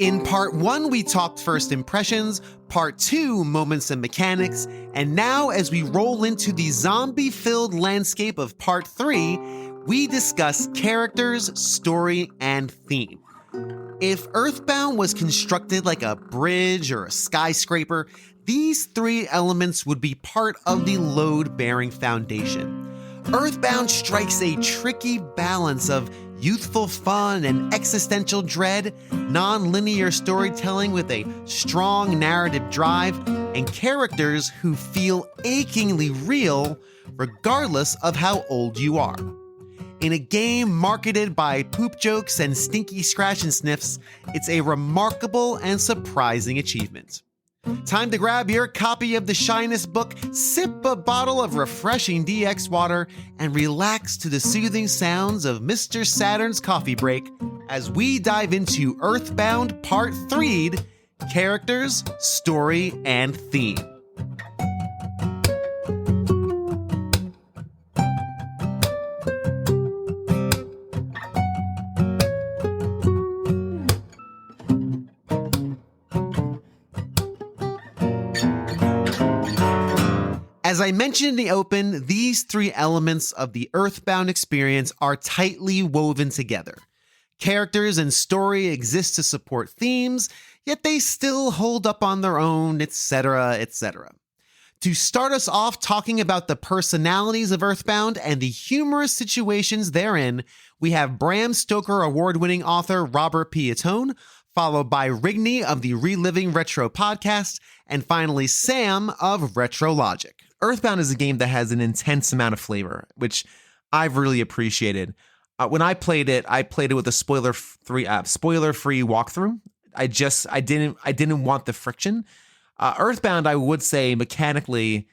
In part 1, we talked first impressions, part 2, moments and mechanics, and now as we roll into the zombie-filled landscape of part 3, we discuss characters, story, and theme. If Earthbound was constructed like a bridge or a skyscraper, these 3 elements would be part of the load-bearing foundation. Earthbound strikes a tricky balance of youthful fun and existential dread, non-linear storytelling with a strong narrative drive, and characters who feel achingly real regardless of how old you are. In a game marketed by poop jokes and stinky scratch and sniffs, it's a remarkable and surprising achievement. Time to grab your copy of the Shyness book, sip a bottle of refreshing DX water, and relax to the soothing sounds of Mr. Saturn's coffee break as we dive into Earthbound Part 3, Characters, Story, and Theme. As I mentioned in the open, these 3 elements of the Earthbound experience are tightly woven together. Characters and story exist to support themes, yet they still hold up on their own, etc., etc. To start us off talking about the personalities of Earthbound and the humorous situations therein, we have Bram Stoker award-winning author Robert P. Ottone, followed by Rigney of the Reliving Retro Podcast, and finally Sam of RetroLogic. Earthbound is a game that has an intense amount of flavor, which I've really appreciated. When I played it with a spoiler-free walkthrough. I didn't want the friction. Earthbound, I would say mechanically,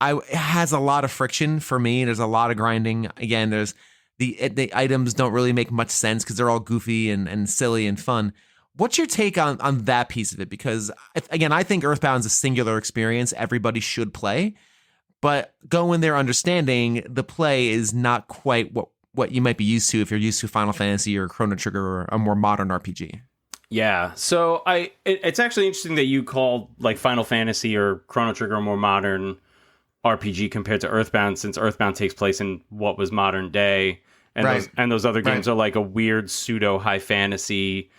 it has a lot of friction for me. There's a lot of grinding. Again, there's the items don't really make much sense because they're all goofy and silly and fun. What's your take on that piece of it? Because again, I think Earthbound's a singular experience everybody should play. But go in there understanding the play is not quite what you might be used to if you're used to Final Fantasy or Chrono Trigger or a more modern RPG. Yeah, so it's actually interesting that you called like Final Fantasy or Chrono Trigger a more modern RPG compared to Earthbound, since Earthbound takes place in what was modern day, and right. those other games are like a weird pseudo high fantasy,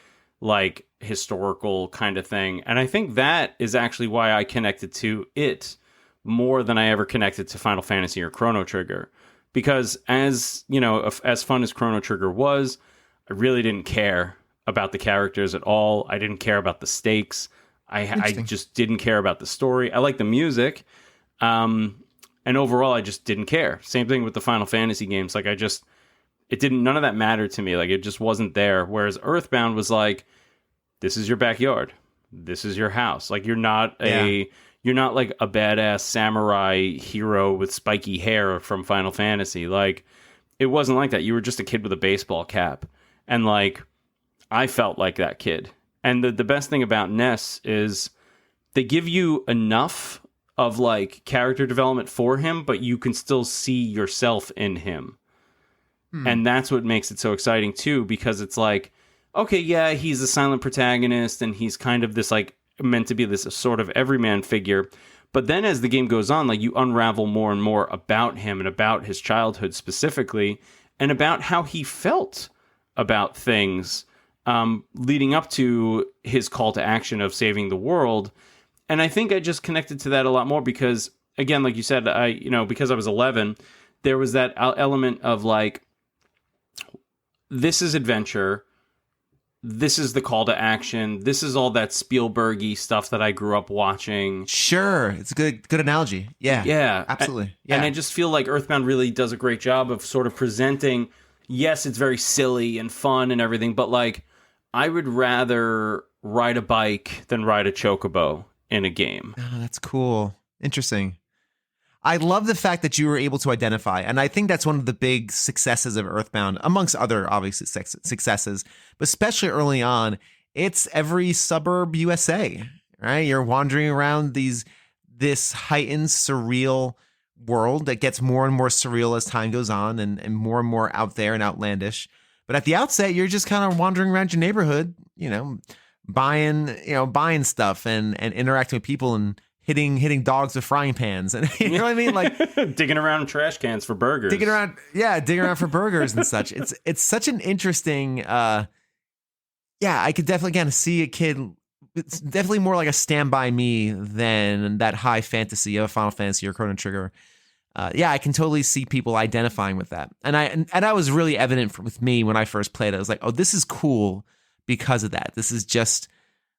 like historical kind of thing. And I think that is actually why I connected to it more than I ever connected to Final Fantasy or Chrono Trigger. Because as, you know, as fun as Chrono Trigger was, I really didn't care about the characters at all. I didn't care about the stakes. I just didn't care about the story. I like the music. And overall, I just didn't care. Same thing with the Final Fantasy games. Like none of that mattered to me. Like it just wasn't there. Whereas Earthbound was like, this is your backyard. This is your house. Like you're not like a badass samurai hero with spiky hair from Final Fantasy. Like, it wasn't like that. You were just a kid with a baseball cap. And, like, I felt like that kid. And the best thing about NES is they give you enough of, like, character development for him, but you can still see yourself in him. And that's what makes it so exciting, too, because it's like, okay, yeah, he's a silent protagonist, and he's kind of this, like, meant to be this sort of everyman figure. But then as the game goes on, like you unravel more and more about him and about his childhood specifically, and about how he felt about things leading up to his call to action of saving the world. And I think I just connected to that a lot more because, again, like you said, because I was 11, there was that element of like, this is adventure. This is the call to action. This is all that Spielberg-y stuff that I grew up watching. Sure. It's a good analogy. Yeah. Yeah. Absolutely. Yeah. And I just feel like Earthbound really does a great job of sort of presenting, yes, it's very silly and fun and everything, but like, I would rather ride a bike than ride a chocobo in a game. Oh, that's cool. Interesting. I love the fact that you were able to identify, and I think that's one of the big successes of Earthbound, amongst other obvious successes, but especially early on, it's every suburb USA, right? You're wandering around this heightened, surreal world that gets more and more surreal as time goes on and more out there and outlandish. But at the outset, you're just kind of wandering around your neighborhood, buying stuff and interacting with people and hitting dogs with frying pans, and you know what I mean, like digging around trash cans for burgers, digging around for burgers and such. It's such an interesting. I could definitely kind of see a kid. It's definitely more like a Stand By Me than that high fantasy of Final Fantasy or Chrono Trigger. I can totally see people identifying with that, and I was really evident with me when I first played it. I was like, oh, this is cool because of that. This is just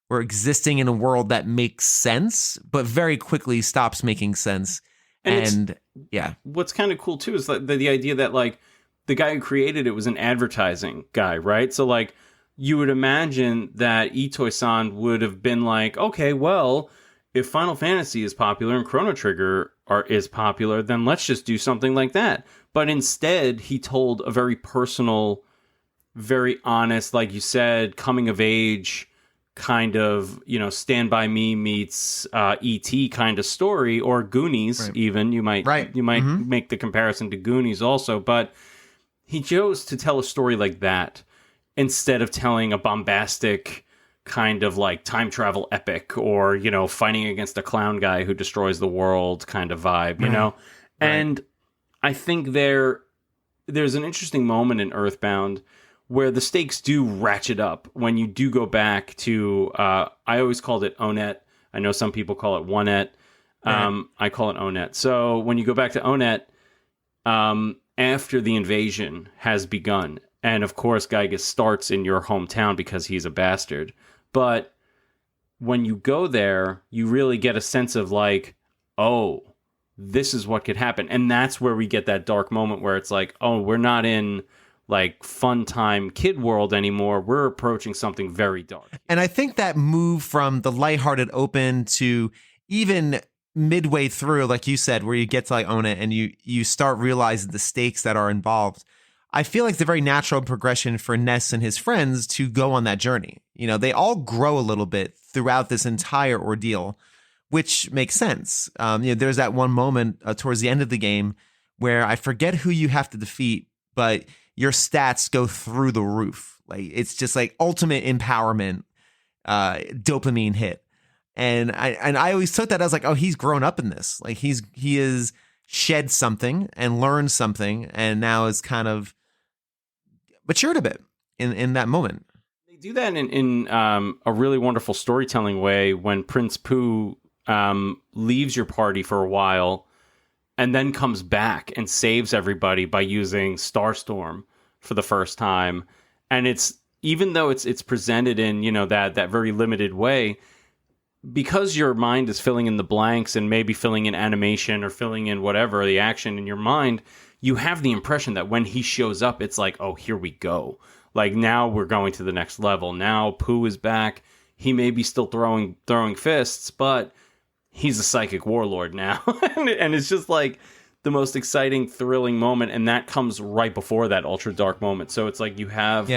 we're existing in a world that makes sense, but very quickly stops making sense. And what's kind of cool too is like the idea that like the guy who created it was an advertising guy, right? So like you would imagine that Itoi-san would have been like, okay, well, if Final Fantasy is popular and Chrono Trigger is popular, then let's just do something like that. But instead, he told a very personal, very honest, like you said, coming of age kind of, Stand By Me meets E.T. kind of story, or Goonies, right. Even. You might make the comparison to Goonies also, but he chose to tell a story like that instead of telling a bombastic kind of like time travel epic or, fighting against a clown guy who destroys the world kind of vibe, you know? Right. And I think there's an interesting moment in Earthbound where the stakes do ratchet up when you do go back to, I always called it Onet. I know some people call it Onet. I call it Onet. So when you go back to Onet, after the invasion has begun, and of course, Gygas starts in your hometown because he's a bastard. But when you go there, you really get a sense of like, oh, this is what could happen. And that's where we get that dark moment where it's like, oh, we're not in like fun time kid world anymore. We're approaching something very dark. And I think that move from the lighthearted open to even midway through, like you said, where you get to like own it and you start realizing the stakes that are involved. I feel like it's a very natural progression for Ness and his friends to go on that journey. They all grow a little bit throughout this entire ordeal, which makes sense. There's that one moment towards the end of the game where I forget who you have to defeat, but your stats go through the roof. Like it's just like ultimate empowerment, dopamine hit. And I always took that as like, oh, he's grown up in this. Like he has shed something and learned something, and now is kind of matured a bit in that moment. They do that in a really wonderful storytelling way when Prince Pooh leaves your party for a while and then comes back and saves everybody by using Starstorm for the first time. And it's, even though it's presented in, that very limited way, because your mind is filling in the blanks and maybe filling in animation or filling in whatever, the action in your mind, you have the impression that when he shows up, it's like, oh, here we go. Like now we're going to the next level. Now Pooh is back. He may be still throwing fists, but he's a psychic warlord now. And it's just like the most exciting, thrilling moment. And that comes right before that ultra dark moment. So it's like you have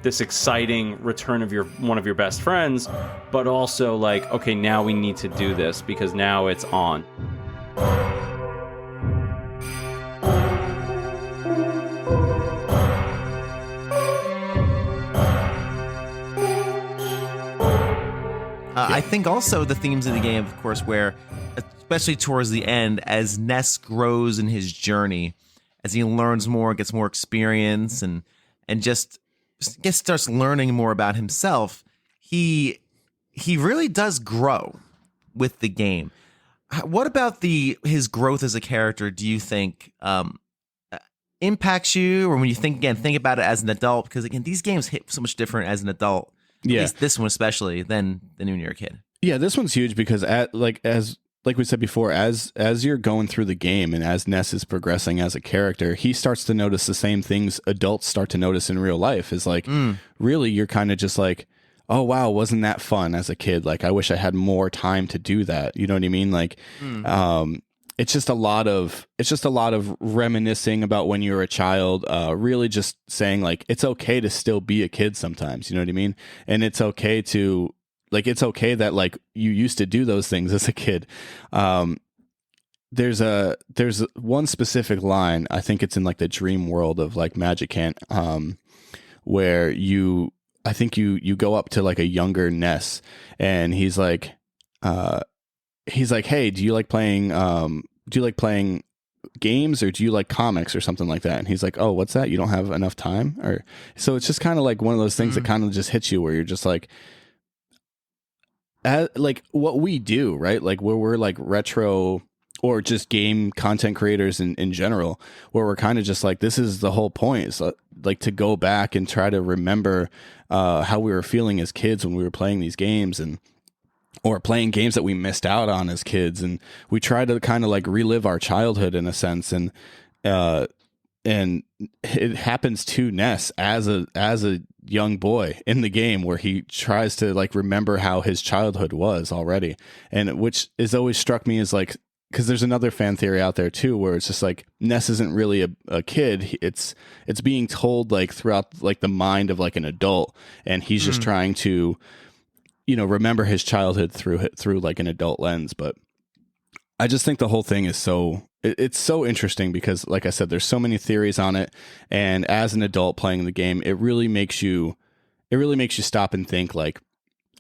this exciting return of one of your best friends, but also like, okay, now we need to do this because now it's on. I think also the themes of the game, of course, where, especially towards the end, as Ness grows in his journey, as he learns more, gets more experience, and just starts learning more about himself, he really does grow with the game. What about his growth as a character do you think impacts you, or when you think about it as an adult? Because again, these games hit so much different as an adult. At least this one especially than when you're a kid. Yeah, this one's huge because like we said before, as you're going through the game and as Ness is progressing as a character, he starts to notice the same things adults start to notice in real life. Is like, really, you're kind of just like, oh wow, wasn't that fun as a kid? Like, I wish I had more time to do that. You know what I mean? Like, it's just a lot of reminiscing about when you were a child, really just saying like, it's okay to still be a kid sometimes, you know what I mean? And it's okay that like you used to do those things as a kid. There's one specific line, I think it's in like the dream world of like Magic Ant, where you I think you go up to like a younger Ness, and he's like, hey, do you like playing games, or do you like comics or something like that? And he's like, oh, what's that? You don't have enough time? Or so it's just kind of like one of those things that kind of just hits you, where you're just like, like what we do, right? Like where we're like retro or just game content creators in general, where we're kind of just like, this is the whole point, is like to go back and try to remember how we were feeling as kids when we were playing these games, or playing games that we missed out on as kids. And we try to kind of like relive our childhood in a sense. And it happens to Ness as a young boy in the game, where he tries to like remember how his childhood was already. And which is always struck me as like, because there's another fan theory out there too, where it's just like Ness isn't really a kid. It's being told like throughout like the mind of like an adult, and he's just trying to, remember his childhood through like an adult lens. But I just think the whole thing is it's so interesting, because like I said, there's so many theories on it. And as an adult playing the game, it really makes you stop and think like,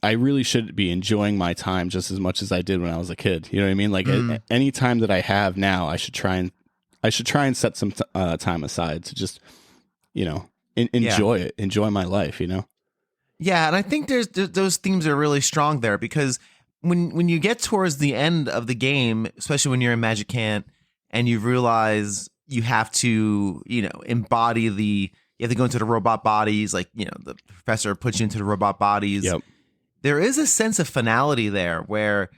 I really should be enjoying my time just as much as I did when I was a kid. You know what I mean? Like any time that I have now, I should try and set some time aside to just, enjoy it, enjoy my life, Yeah, and I think those themes are really strong there, because when you get towards the end of the game, especially when you're in Magic Camp, and you realize you have to, embody you have to go into the robot bodies, like, the professor puts you into the robot bodies. Yep. There is a sense of finality there where,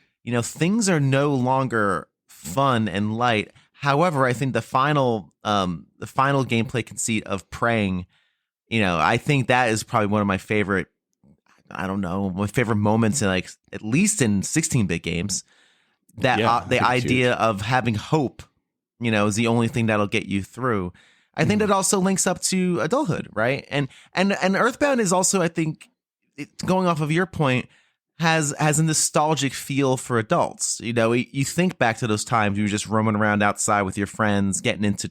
things are no longer fun and light. However, I think the final gameplay conceit of praying, I think that is probably one of my favorite, my favorite moments in, like, at least in 16-bit games. That the idea of having hope, is the only thing that'll get you through. I think that also links up to adulthood, right? And Earthbound is also, I think, going off of your point, has a nostalgic feel for adults. You think back to those times you were just roaming around outside with your friends, getting into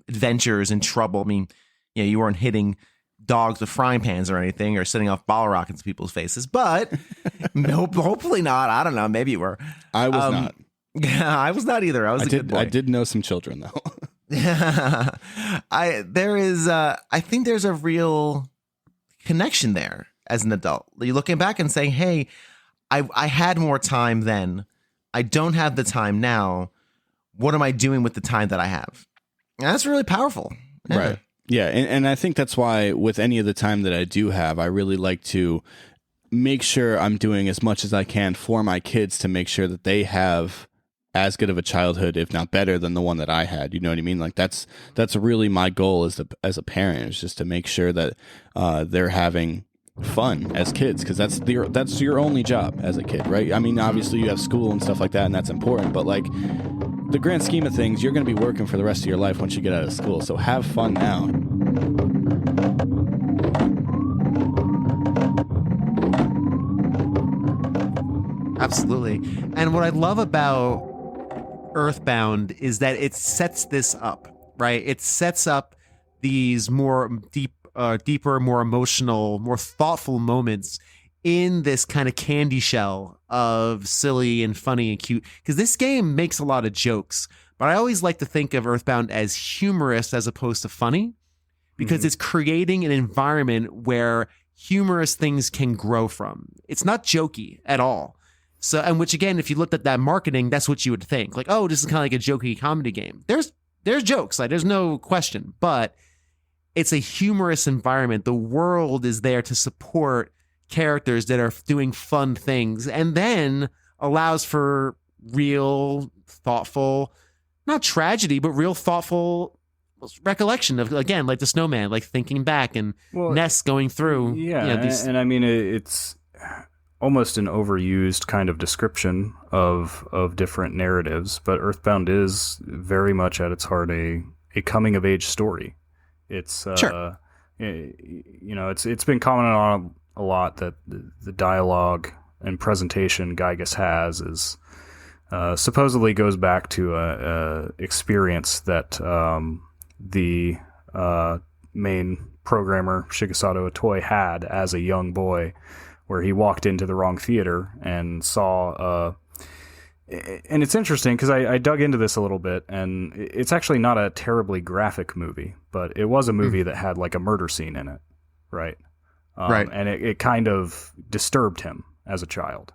adventures and trouble. I mean, you weren't hitting dogs with frying pans or anything, or setting off bottle rockets in people's faces, but hopefully not. I don't know. Maybe you were. I was not. Yeah, I was not either. I was a good boy. I did know some children though. I think there's a real connection there as an adult. You're looking back and saying, hey, I had more time then. I don't have the time now. What am I doing with the time that I have? And that's really powerful. Yeah. Right. Yeah. And I think that's why with any of the time that I do have, I really like to make sure I'm doing as much as I can for my kids to make sure that they have as good of a childhood, if not better than the one that I had. You know what I mean? Like that's really my goal as a parent, is just to make sure that they're having fun as kids, because that's your only job as a kid, right? I mean, obviously you have school and stuff like that, and that's important, but like the grand scheme of things, you're going to be working for the rest of your life once you get out of school. So have fun now. Absolutely. And what I love about Earthbound is that it sets this up, right? It sets up these more deeper, more emotional, more thoughtful moments in this kind of candy shell of silly and funny and cute. Because this game makes a lot of jokes, but I always like to think of Earthbound as humorous as opposed to funny, because it's creating an environment where humorous things can grow from. It's not jokey at all. So, and which again, if you looked at that marketing, that's what you would think. Like, oh, this is kind of like a jokey comedy game. There's jokes, like there's no question, but it's a humorous environment. The world is there to support characters that are doing fun things, and then allows for real, thoughtful, not tragedy, but real thoughtful recollection of, again, like the snowman, like thinking back, and Ness going through. Yeah, and I mean, it's almost an overused kind of description of different narratives, but Earthbound is very much at its heart a coming of age story. It's sure. It's been commented on a lot that the dialogue and presentation Gygas has is supposedly goes back to a experience that the main programmer, Shigesato Ottone, had as a young boy, where he walked into the wrong theater and saw... and it's interesting because I dug into this a little bit, and it's actually not a terribly graphic movie, but it was a movie that had like a murder scene in it, right? Right. And it kind of disturbed him as a child.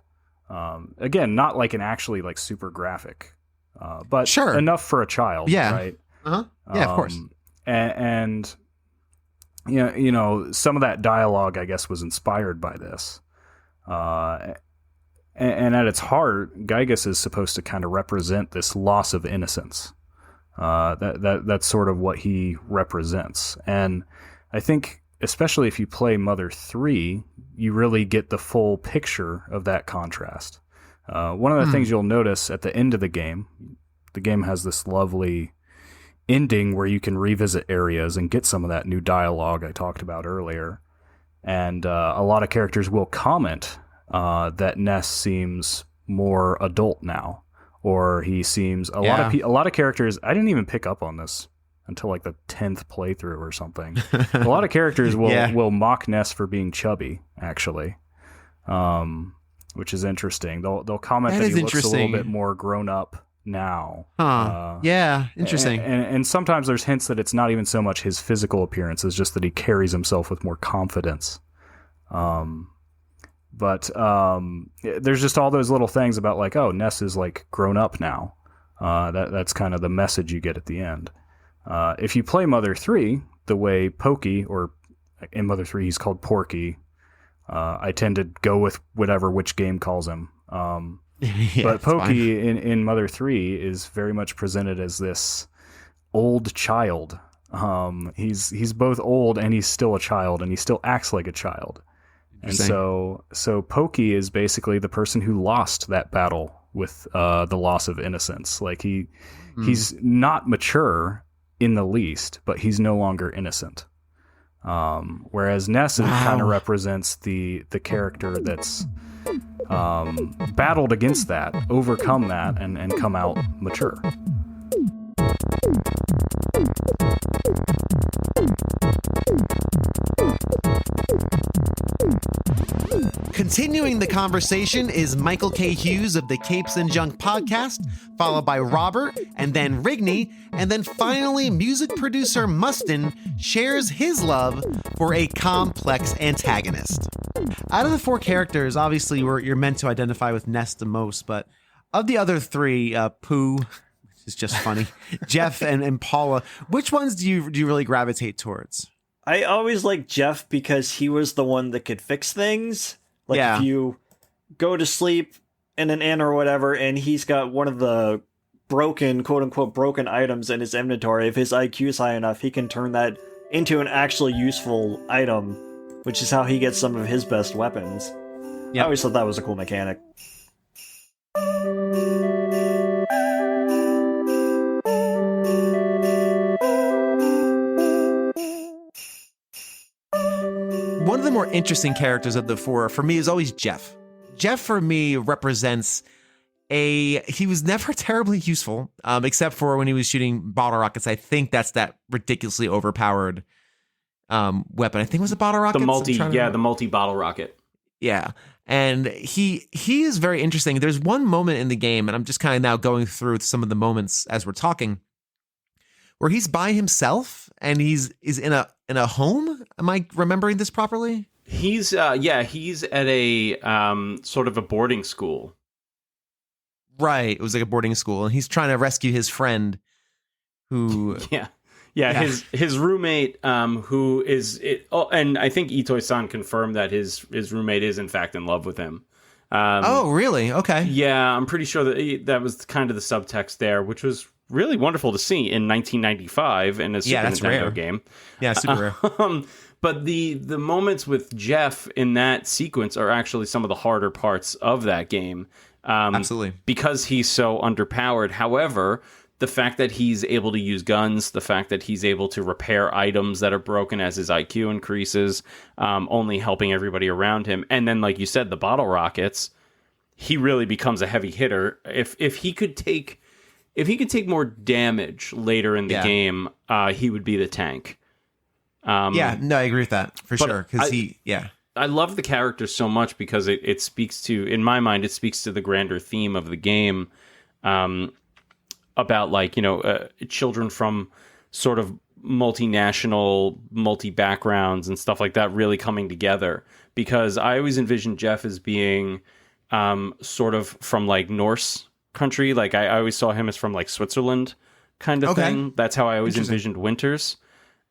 Again, not like an actually like super graphic, but Sure. enough for a child, Yeah. right? Uh-huh. Yeah, of course. And you know, some of that dialogue, I guess, was inspired by this. And at its heart, Gygas is supposed to kind of represent this loss of innocence. That's sort of what he represents. And I think, especially if you play Mother 3, you really get the full picture of that contrast. One of the things you'll notice at the end of the game has this lovely ending where you can revisit areas and get some of that new dialogue I talked about earlier. And a lot of characters will comment that Ness seems more adult now, or he seems a lot of characters. I didn't even pick up on this until like the 10th playthrough or something. A lot of characters will mock Ness for being chubby, actually, which is interesting. They'll comment that he looks a little bit more grown up now. Yeah, interesting. And sometimes there's hints that it's not even so much his physical appearance, it's just that he carries himself with more confidence. But there's just all those little things about like, oh, Ness is like grown up now. That's kind of the message you get at the end. If you play Mother 3 the way Pokey, or in Mother 3 he's called Porky, I tend to go with which game calls him. But Pokey in Mother 3 is very much presented as this old child. He's both old and he's still a child, and he still acts like a child. And so Pokey is basically the person who lost that battle with the loss of innocence. Like he's not mature in the least, but he's no longer innocent. Whereas Ness kind of represents the character that's battled against that, overcome that, and come out mature. Continuing the conversation is Michael K. Hughes of the Capes and Junk podcast, followed by Robert, and then Rigney, and then finally music producer Mustin shares his love for a complex antagonist. Out of the four characters, obviously you're meant to identify with Ness the most, but of the other three, Pooh, which is just funny, Jeff and Paula, which ones do you really gravitate towards? I always liked Jeff because he was the one that could fix things. Like if you go to sleep in an inn or whatever, and he's got one of the broken, quote unquote, broken items in his inventory, if his IQ is high enough, he can turn that into an actually useful item, which is how he gets some of his best weapons. I always thought that was a cool mechanic. One of the more interesting characters of the four, for me, is always Jeff. Jeff, for me, represents he was never terribly useful, except for when he was shooting bottle rockets. I think that's that ridiculously overpowered weapon. I think it was a bottle rocket. The multi-bottle rocket. Yeah. And he is very interesting. There's one moment in the game, and I'm just kind of now going through some of the moments as we're talking, where he's by himself and he's in a home. Am I remembering this properly? He's at a sort of a boarding school. Right. It was like a boarding school, and he's trying to rescue his friend who his roommate who is it. Oh, and I think Itoi-san confirmed that his roommate is in fact in love with him. Oh, really? Okay. Yeah, I'm pretty sure that was kind of the subtext there, which was really wonderful to see in 1995 in a Super Nintendo rare. game. Yeah, super rare. But the moments with Jeff in that sequence are actually some of the harder parts of that game. Absolutely. Because he's so underpowered. However, the fact that he's able to use guns, the fact that he's able to repair items that are broken as his IQ increases, only helping everybody around him. And then, like you said, the bottle rockets, he really becomes a heavy hitter. If he could take more damage later in the game, he would be the tank. Yeah, no, I agree with that for sure. Because I love the character so much because it speaks to, in my mind, it speaks to the grander theme of the game, about like, children from sort of multinational, multi-backgrounds and stuff like that really coming together. Because I always envisioned Jeff as being sort of from like Norse country. Like I always saw him as from like Switzerland kind of thing. That's how I always envisioned Winters.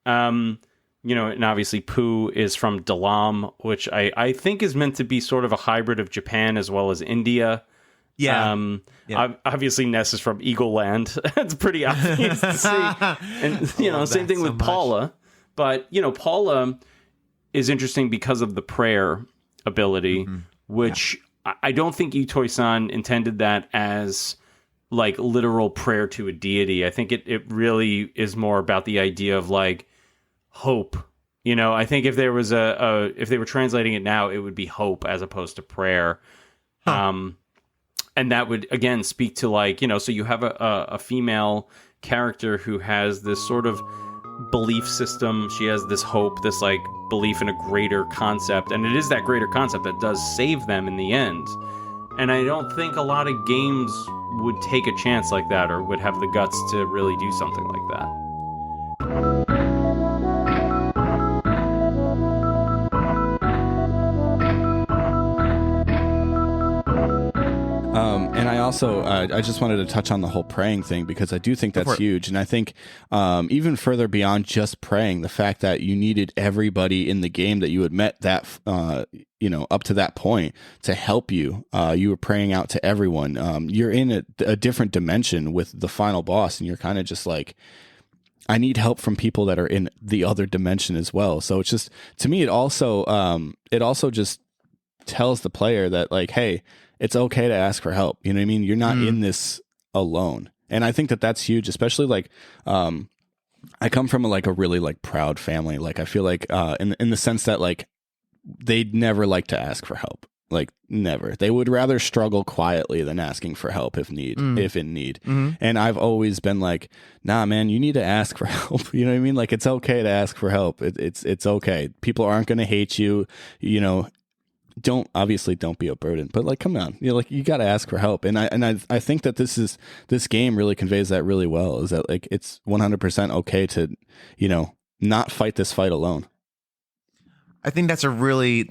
And obviously Pooh is from Dalam, which I think is meant to be sort of a hybrid of Japan as well as India. Yeah. Obviously Ness is from Eagle Land. It's pretty obvious to see. And, same thing with Paula. But, Paula is interesting because of the prayer ability, which I don't think Itoi-san intended that as like literal prayer to a deity. I think it really is more about the idea of like hope. I think if there was if they were translating it now, it would be hope as opposed to prayer. And that would again speak to like, so you have a female character who has this sort of belief system. She has this hope, this like belief in a greater concept, and it is that greater concept that does save them in the end. And I don't think a lot of games would take a chance like that or would have the guts to really do something like that. And I also, I just wanted to touch on the whole praying thing because I do think that's huge. And I think even further beyond just praying, the fact that you needed everybody in the game that you had met that, up to that point to help you. You were praying out to everyone. You're in a different dimension with the final boss, and you're kind of just like, I need help from people that are in the other dimension as well. So it's just, to me, it also just tells the player that like, hey, it's okay to ask for help. You know what I mean? You're not in this alone. And I think that that's huge, especially like, I come from a really like proud family. Like I feel like, in the sense that like, they'd never like to ask for help. Like never. They would rather struggle quietly than asking for help if in need. Mm-hmm. And I've always been like, nah, man, you need to ask for help. You know what I mean? Like it's okay to ask for help. It's okay. People aren't going to hate you. Don't be a burden, but like, come on, you got to ask for help. And I think that this game really conveys that really well, is that like, it's 100% okay to, not fight this fight alone. I think that's a really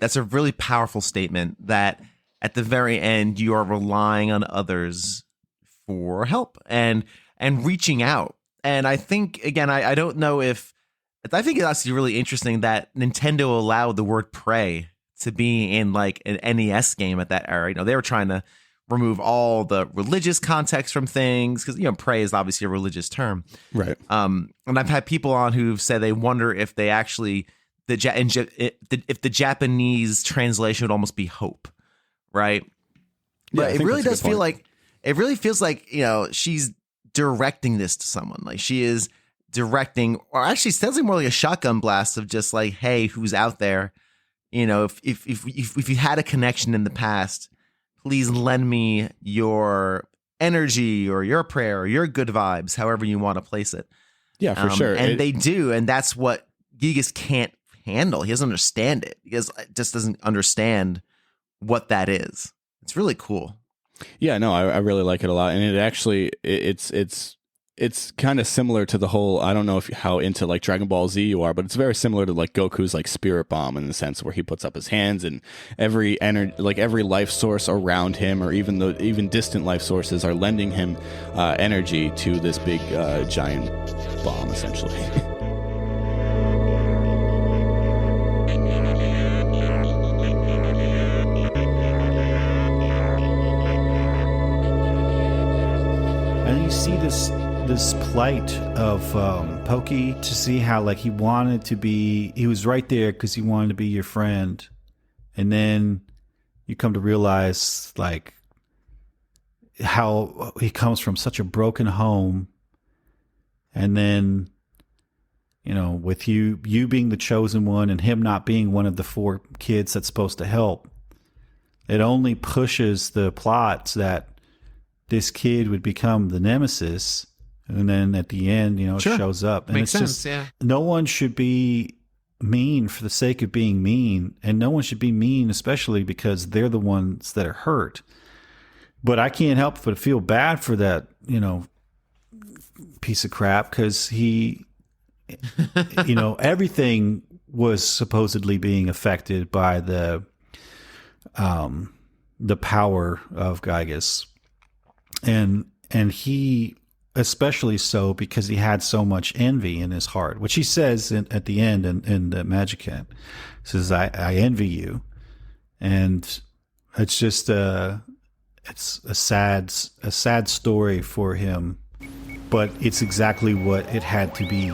powerful statement, that at the very end, you are relying on others for help and reaching out. And I think, again, I don't know if, I think it's actually really interesting that Nintendo allowed the word pray to be in like an NES game at that era. They were trying to remove all the religious context from things because, pray is obviously a religious term. Right. And I've had people on who've said they wonder if they actually, if the Japanese translation would almost be hope. Right. But it really does feel like, she's directing this to someone. Like she is directing, or actually sounds more like a shotgun blast of just like, hey, who's out there? If you had a connection in the past, please lend me your energy or your prayer or your good vibes, however you want to place it. Yeah, for sure. And they do. And that's what Gigas can't handle. He doesn't understand it. He just doesn't understand what that is. It's really cool. Yeah, no, I really like it a lot. And it actually, it's kind of similar to the whole, I don't know how into like Dragon Ball Z you are, but it's very similar to like Goku's like spirit bomb in the sense where he puts up his hands and every life source around him, or even distant life sources, are lending him energy to this big giant bomb essentially. And you see this plight of Pokey, to see how like he was right there because he wanted to be your friend, and then you come to realize like how he comes from such a broken home, and then with you being the chosen one and him not being one of the 4 kids that's supposed to help, it only pushes the plots that this kid would become the nemesis. And then at the end, it shows up. And Makes it's sense, yeah. No one should be mean for the sake of being mean, and no one should be mean, especially because they're the ones that are hurt. But I can't help but feel bad for that, piece of crap, because he, everything was supposedly being affected by the power of Gygas, and he especially so because he had so much envy in his heart, which he says at the end in the Magic Hat. He says, I envy you. And it's just it's a sad story for him, but it's exactly what it had to be.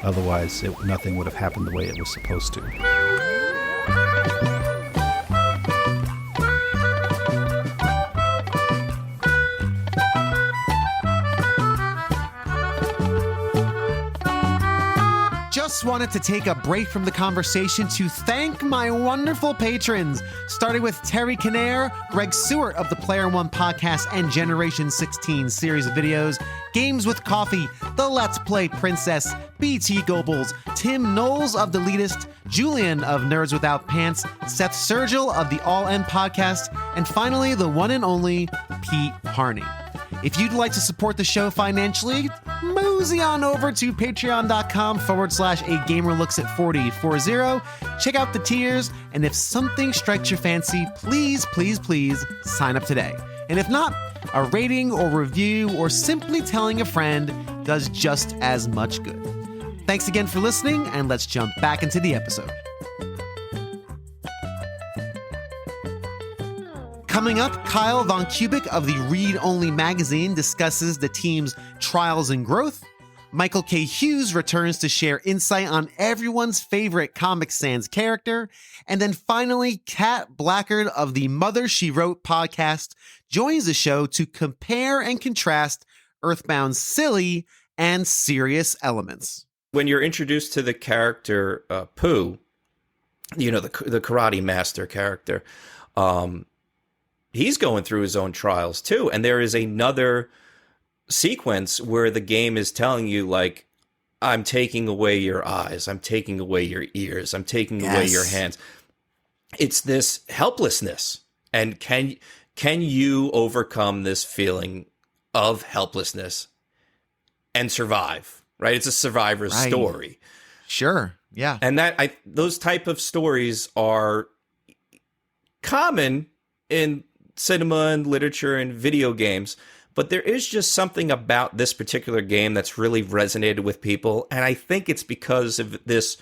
Otherwise, nothing would have happened the way it was supposed to. Just wanted to take a break from the conversation to thank my wonderful patrons, starting with Terry Kinnair, Greg Seward of the Player One podcast and Generation 16 series of videos, Games with Coffee, The Let's Play Princess, BT Goebbels, Tim Knowles of The Elitist, Julian of Nerds Without Pants, Seth Sergil of the All End podcast, and finally the one and only Pete Harney. If you'd like to support the show financially, mosey on over to patreon.com/a gamer looks at 40. Check out the tiers, and if something strikes your fancy, please sign up today. And if not, a rating or review or simply telling a friend does just as much good. Thanks again for listening, and let's jump back into the episode. Coming up, Kyle VonKubick of the Read Only magazine discusses the team's trials and growth. Michael K. Hughes returns to share insight on everyone's favorite Comic Sans character. And then finally, Kat Blackard of the Mother She Wrote podcast joins the show to compare and contrast Earthbound's silly and serious elements. When you're introduced to the character Pooh, the karate master character, he's going through his own trials too. And there is another sequence where the game is telling you, like, I'm taking away your eyes, I'm taking away your ears, I'm taking away your hands. It's this helplessness. And can you overcome this feeling of helplessness and survive? Right? It's a survivor's story. Sure. Yeah. And those type of stories are common in cinema and literature and video games, but there is just something about this particular game that's really resonated with people, and I think it's because of this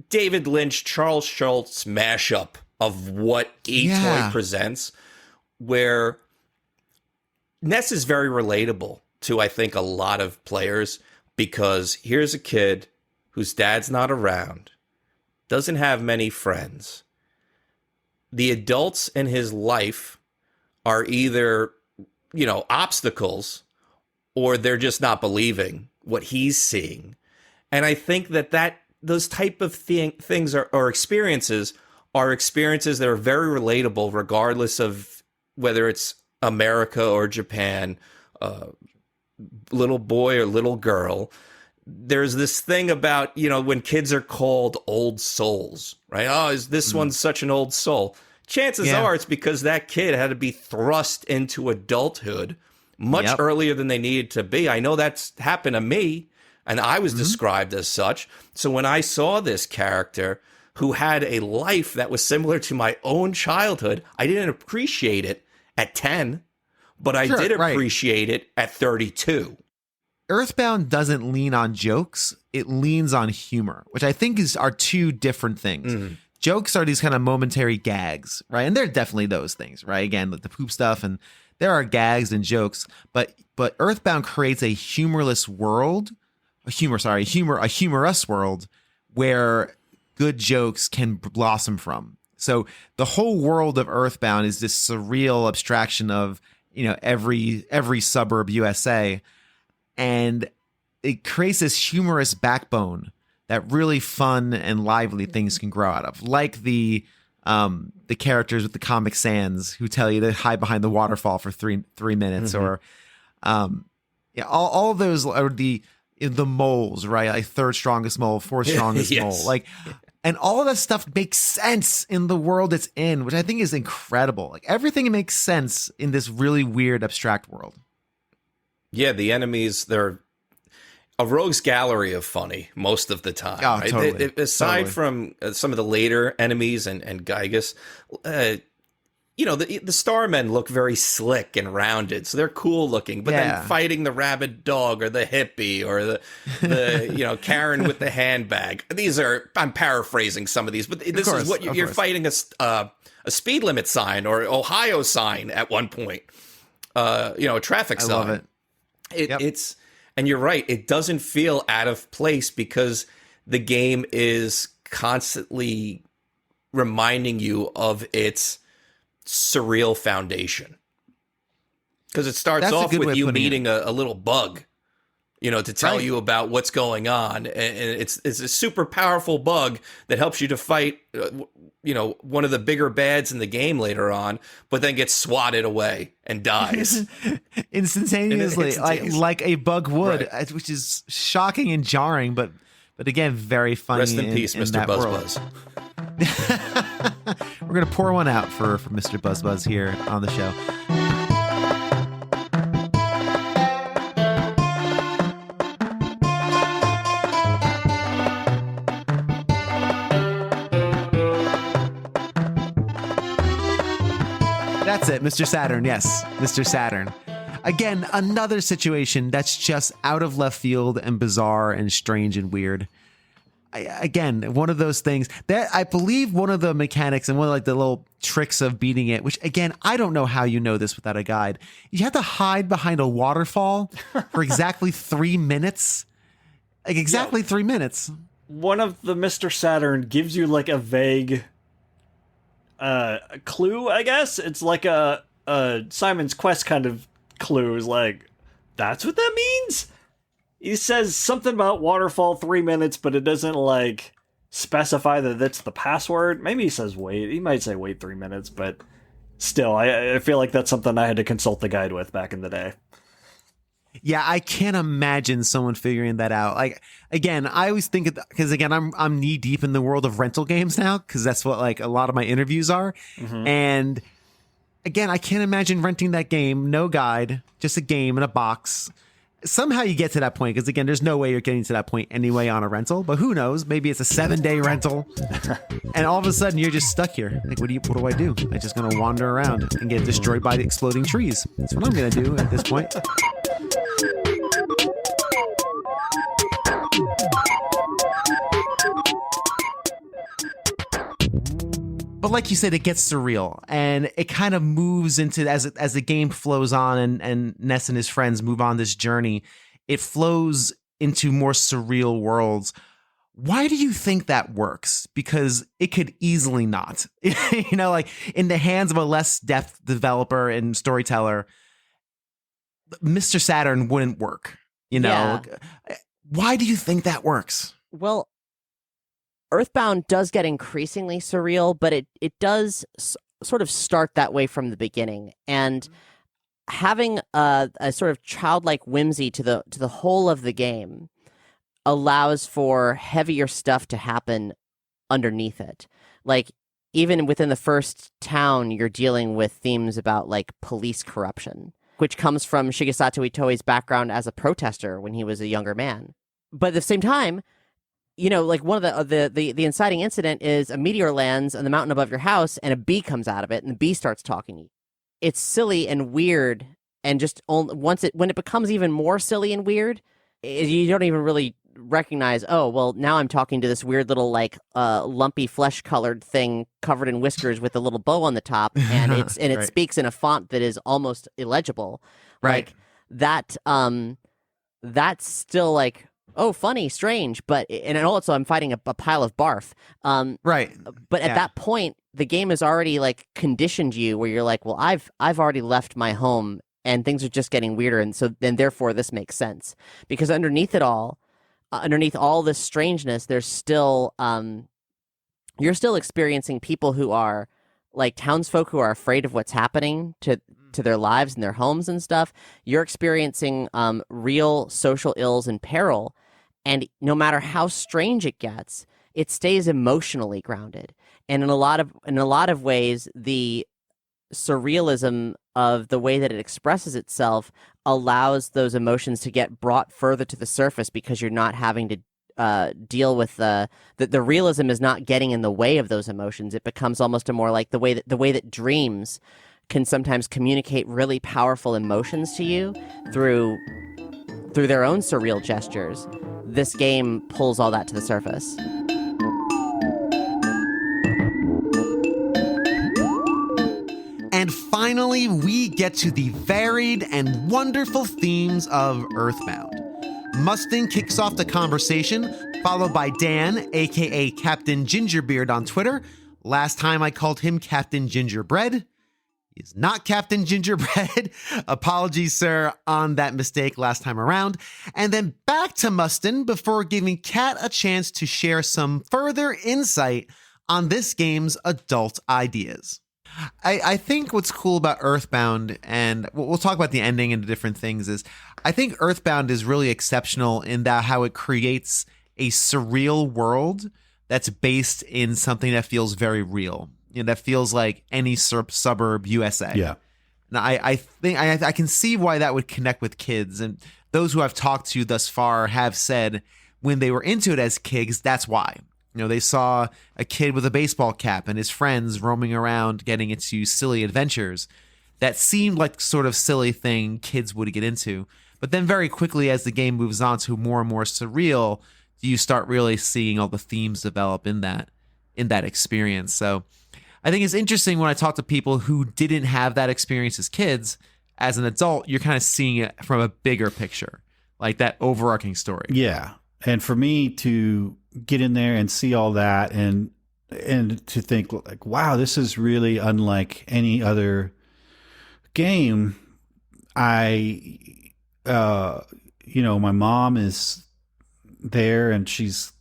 David Lynch, Charles Schultz mashup of what toy presents, where NES is very relatable to, I think, a lot of players, because here's a kid whose dad's not around, doesn't have many friends. The adults in his life are either, obstacles, or they're just not believing what he's seeing. And I think that those type of things or experiences are experiences that are very relatable, regardless of whether it's America or Japan, little boy or little girl. There's this thing about, when kids are called old souls, right? Oh, is this one's such an old soul? Chances are it's because that kid had to be thrust into adulthood much earlier than they needed to be. I know that's happened to me, and I was described as such. So when I saw this character who had a life that was similar to my own childhood, I didn't appreciate it at 10, but I did appreciate it at 32. Earthbound doesn't lean on jokes, it leans on humor, which I think are two different things. Jokes are these kind of momentary gags, right? And they're definitely those things, right? Again, like the poop stuff, and there are gags and jokes, but Earthbound creates a humorless world, a humorous world where good jokes can blossom from. So the whole world of Earthbound is this surreal abstraction of, every suburb USA. And it creates this humorous backbone that really fun and lively things can grow out of, like the characters with the Comic Sans who tell you to hide behind the waterfall for three minutes, or all of those are the the moles, right? Like third strongest mole, fourth strongest Yes. mole. Like, and all of that stuff makes sense in the world it's in, which I think is incredible. Like everything makes sense in this really weird, abstract world. Yeah, the enemies, they're a rogue's gallery of funny most of the time. Oh, right? totally. Aside Totally. from some of the later enemies and Gygas, you know, the Starmen look very slick and rounded, so they're cool looking. But Yeah. then fighting the rabid dog or the hippie or the you know, Karen with the handbag. These are, I'm paraphrasing some of these, but this course, is what of you're course. fighting a speed limit sign or Ohio sign at one point. You know, a traffic I sign. love it. Yep. It's, and you're right, it doesn't feel out of place because the game is constantly reminding you of its surreal foundation. Because it starts That's a off good way with of you putting meeting a little bug, you know, to tell Right. you about what's going on. And it's a super powerful bug that helps you to fight, you know, one of the bigger bads in the game later on, but then gets swatted away and dies. Instantaneously, Instantaneously. like a bug would, Right. which is shocking and jarring, but again, very funny. Rest in peace, Mr. that world. Buzzbuzz. We're gonna pour one out for Mr. Buzzbuzz here on the show. That's it, Mr. Saturn. Yes, Mr. Saturn. Again, another situation that's just out of left field and bizarre and strange and weird. Again, one of those things that I believe one of the mechanics and one of like the little tricks of beating it, which again, I don't know how you know this without a guide. You have to hide behind a waterfall for exactly 3 minutes. Like exactly 3 minutes. One of the Mr. Saturn gives you like a vague clue, I guess. It's like a Simon's Quest kind of clue. Is like, that's what that means? He says something about waterfall 3 minutes, but it doesn't like specify that that's the password. Maybe he says wait. He might say wait 3 minutes, but still, I feel like that's something I had to consult the guide with back in the day. Yeah, I can't imagine someone figuring that out. Like again, I always think because again, I'm knee deep in the world of rental games now because that's what like a lot of my interviews are. And again, I can't imagine renting that game, no guide, just a game in a box. Somehow you get to that point because again, there's no way you're getting to that point anyway on a rental. But who knows? Maybe it's a 7-day rental, and all of a sudden you're just stuck here. Like, what do I do? I'm just gonna wander around and get destroyed by the exploding trees. That's what I'm gonna do at this point. But like you said, it gets surreal and it kind of moves into as the game flows on and Ness and his friends move on this journey, it flows into more surreal worlds. Why do you think that works? Because it could easily not. You know, like in the hands of a less depth developer and storyteller, Mr. Saturn wouldn't work. You know, why do you think that works? Well, Earthbound does get increasingly surreal, but it does sort of start that way from the beginning. And having a sort of childlike whimsy to the whole of the game allows for heavier stuff to happen underneath it. Like, even within the first town, you're dealing with themes about, like, police corruption, which comes from Shigesato Itoi's background as a protester when he was a younger man. But at the same time, you know, like one of the inciting incident is a meteor lands on the mountain above your house and a bee comes out of it and the bee starts talking to you. It's silly and weird, and just when it becomes even more silly and weird, you don't even really recognize, oh, well, now I'm talking to this weird little like lumpy flesh colored thing covered in whiskers with a little bow on the top, and it Right. speaks in a font that is almost illegible. Right. Like that that's still like, oh, funny, strange, but and also I'm fighting a pile of barf. Right. But at Yeah. that point, the game has already like conditioned you where you're like, well, I've already left my home and things are just getting weirder, and so then therefore this makes sense, because underneath it all, underneath all this strangeness, there's still you're still experiencing people who are like townsfolk who are afraid of what's happening to their lives and their homes and stuff. You're experiencing real social ills and peril, and no matter how strange it gets, it stays emotionally grounded. And in a lot of ways, the surrealism of the way that it expresses itself allows those emotions to get brought further to the surface, because you're not having to deal with the realism is not getting in the way of those emotions. It becomes almost a more like the way that dreams can sometimes communicate really powerful emotions to you through their own surreal gestures. This game pulls all that to the surface. And finally, we get to the varied and wonderful themes of Earthbound. Mustin kicks off the conversation, followed by Dan, aka Captain Gingerbeard on Twitter. Last time I called him Captain Gingerbread. He is not Captain Gingerbread. Apologies, sir, on that mistake last time around. And then back to Mustin before giving Kat a chance to share some further insight on this game's adult ideas. I think what's cool about Earthbound, and we'll talk about the ending and the different things, is I think Earthbound is really exceptional in that how it creates a surreal world that's based in something that feels very real. You know, that feels like any suburb USA. Yeah. Now, I think I can see why that would connect with kids. And those who I've talked to thus far have said when they were into it as kids, that's why. You know, they saw a kid with a baseball cap and his friends roaming around getting into silly adventures that seemed like sort of silly thing kids would get into. But then very quickly, as the game moves on to more and more surreal, you start really seeing all the themes develop in that experience. So I think it's interesting when I talk to people who didn't have that experience as kids. As an adult, you're kind of seeing it from a bigger picture, like that overarching story. Yeah. And for me to get in there and see all that and to think like, wow, this is really unlike any other game. My mom is there and she's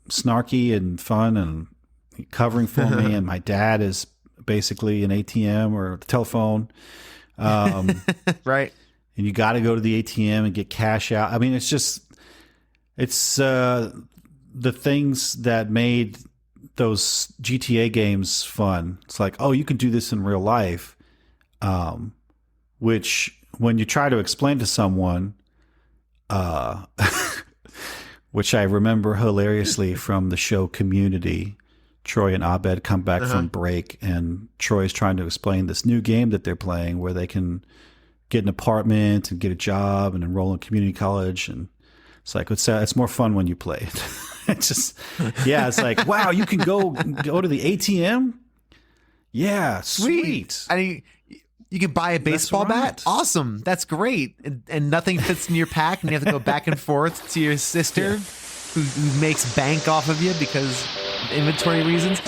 snarky and fun and covering for me. And my dad is basically an ATM or a telephone. Right. And you got to go to the ATM and get cash out. I mean, it's the things that made those GTA games fun. It's like, oh, you can do this in real life. Which when you try to explain to someone, which I remember hilariously from the show Community, Troy and Abed come back from break and Troy's trying to explain this new game that they're playing where they can get an apartment and get a job and enroll in community college. And it's like, it's more fun when you play it. It's just, yeah, it's like, wow, you can go to the ATM. Yeah. Sweet. I mean, you can buy a baseball bat. Awesome. That's great. And nothing fits in your pack and you have to go back and forth to your sister who makes bank off of you because of inventory reasons.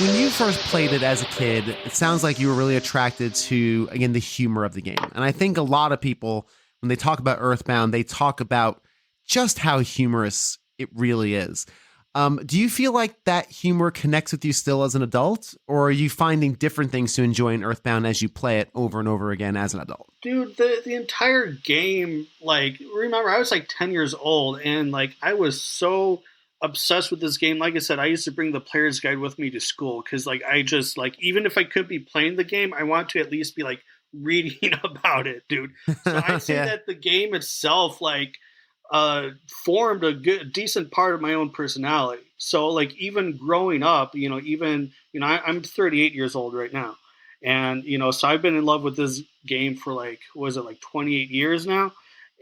When you first played it as a kid, it sounds like you were really attracted to, again, the humor of the game. And I think a lot of people, when they talk about Earthbound, they talk about just how humorous it really is. Do you feel like that humor connects with you still as an adult, or are you finding different things to enjoy in Earthbound as you play it over and over again as an adult? Dude, the entire game, like, remember, I was like 10 years old, and like I was so obsessed with this game. Like I said, I used to bring the player's guide with me to school because like I just like, even if I could be playing the game, I want to at least be like reading about it, dude. So I say that the game itself like formed a decent part of my own personality. So like even growing up, I'm 38 years old right now. And, so I've been in love with this game for like, was it like 28 years now?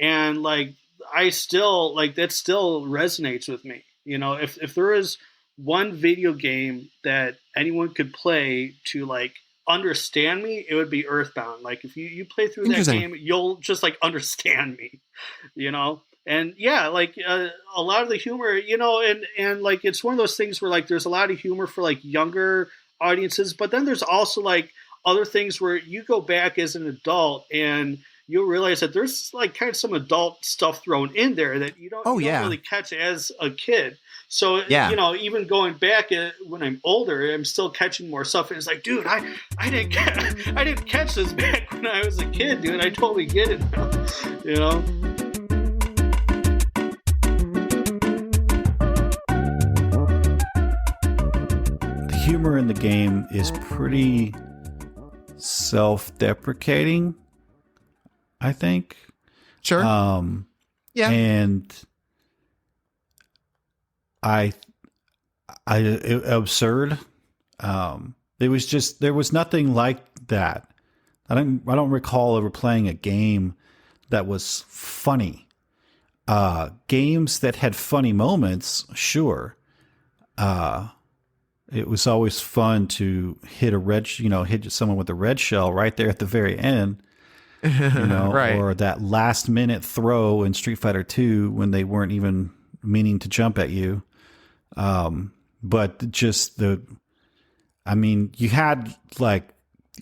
And like, I still like, that still resonates with me. If there is one video game that anyone could play to like understand me, it would be Earthbound. Like if you play through that game, you'll just like understand me, And yeah, like a lot of the humor, and like it's one of those things where like there's a lot of humor for like younger audiences, but then there's also like other things where you go back as an adult and you'll realize that there's like kind of some adult stuff thrown in there that you don't really catch as a kid. So, even going back when I'm older, I'm still catching more stuff. And it's like, dude, I didn't catch this back when I was a kid, dude. I totally get it now, The humor in the game is pretty self-deprecating, I think. Sure. Yeah. And absurd. It was just, there was nothing like that. I don't recall ever playing a game that was funny. Games that had funny moments, sure. It was always fun to hit hit someone with a red shell right there at the very end. Right. Or that last minute throw in Street Fighter 2 when they weren't even meaning to jump at you. But just you had like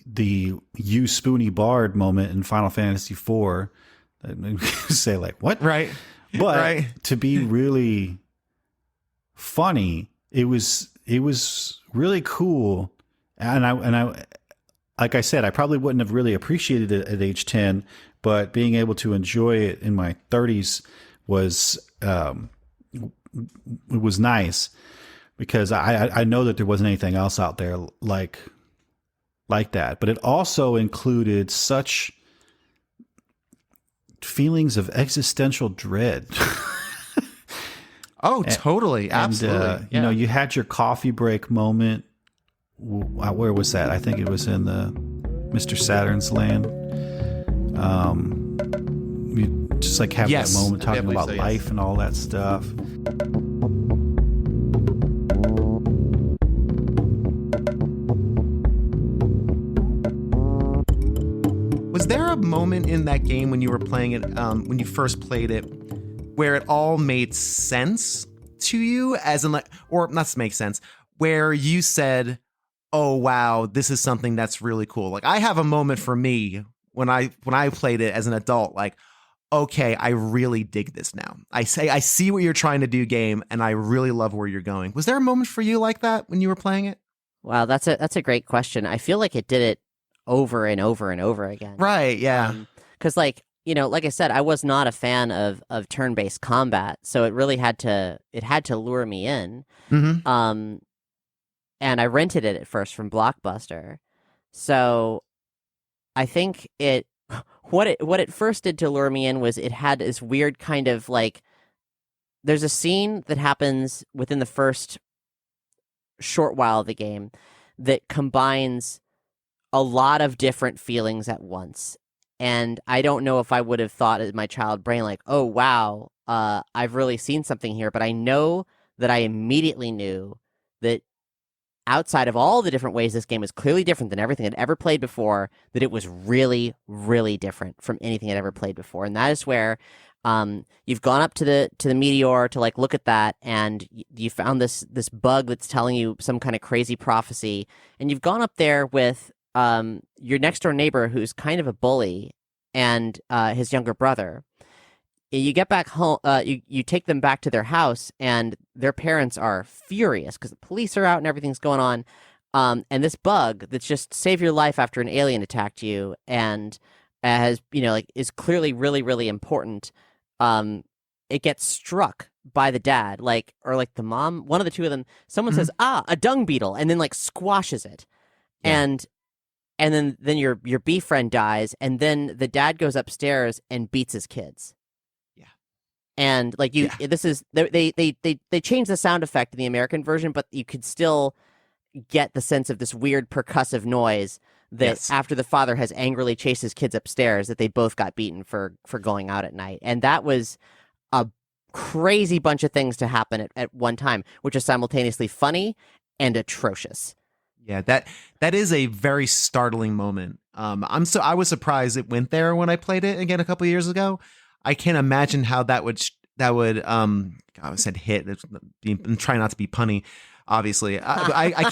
the you Spoony Bard moment in Final Fantasy IV. Say like, what? Right. But to be really funny, it was really cool. And I like I said, I probably wouldn't have really appreciated it at age 10, but being able to enjoy it in my 30s was it was nice, because I know that there wasn't anything else out there like that. But it also included such feelings of existential dread. Oh, totally. Absolutely. And, you had your coffee break moment. Where was that? I think it was in the Mr. Saturn's land. You just like have that moment talking about life and all that stuff. Was there a moment in that game when you were playing it, when you first played it, where it all made sense to you, as in like, or not to make sense, where you said, oh wow, this is something that's really cool? Like, I have a moment for me when I played it as an adult, like, okay, I really dig this now. I see what you're trying to do, game, and I really love where you're going. Was there a moment for you like that when you were playing it? Wow, that's a great question. I feel like it did it over and over and over again. Right, yeah. Because like I said, I was not a fan of turn-based combat, so it really had to lure me in. Mm-hmm. And I rented it at first from Blockbuster. So I think what it first did to lure me in was it had this weird kind of like, there's a scene that happens within the first short while of the game that combines a lot of different feelings at once. And I don't know if I would have thought in my child brain like, oh wow, I've really seen something here. But I know that I immediately knew that outside of all the different ways this game is clearly different than everything I'd ever played before, that it was really, really different from anything I'd ever played before. And that is where you've gone up to the meteor to like look at that, and you found this bug that's telling you some kind of crazy prophecy, and you've gone up there with your next door neighbor who's kind of a bully and his younger brother. You get back home, you take them back to their house, and their parents are furious because the police are out and everything's going on. And this bug that's just saved your life after an alien attacked you and has, is clearly really, really important. It gets struck by the dad, or the mom, one of the two of them. Someone says, a dung beetle, and then like squashes it. Yeah. And then your bee friend dies, and then the dad goes upstairs and beats his kids. And this is they changed the sound effect in the American version, but you could still get the sense of this weird percussive noise that after the father has angrily chased his kids upstairs, that they both got beaten for going out at night. And that was a crazy bunch of things to happen at one time, which is simultaneously funny and atrocious. Yeah, that is a very startling moment. I was surprised it went there when I played it again a couple of years ago. I can't imagine how that would I said hit. I'm trying not to be punny, obviously. I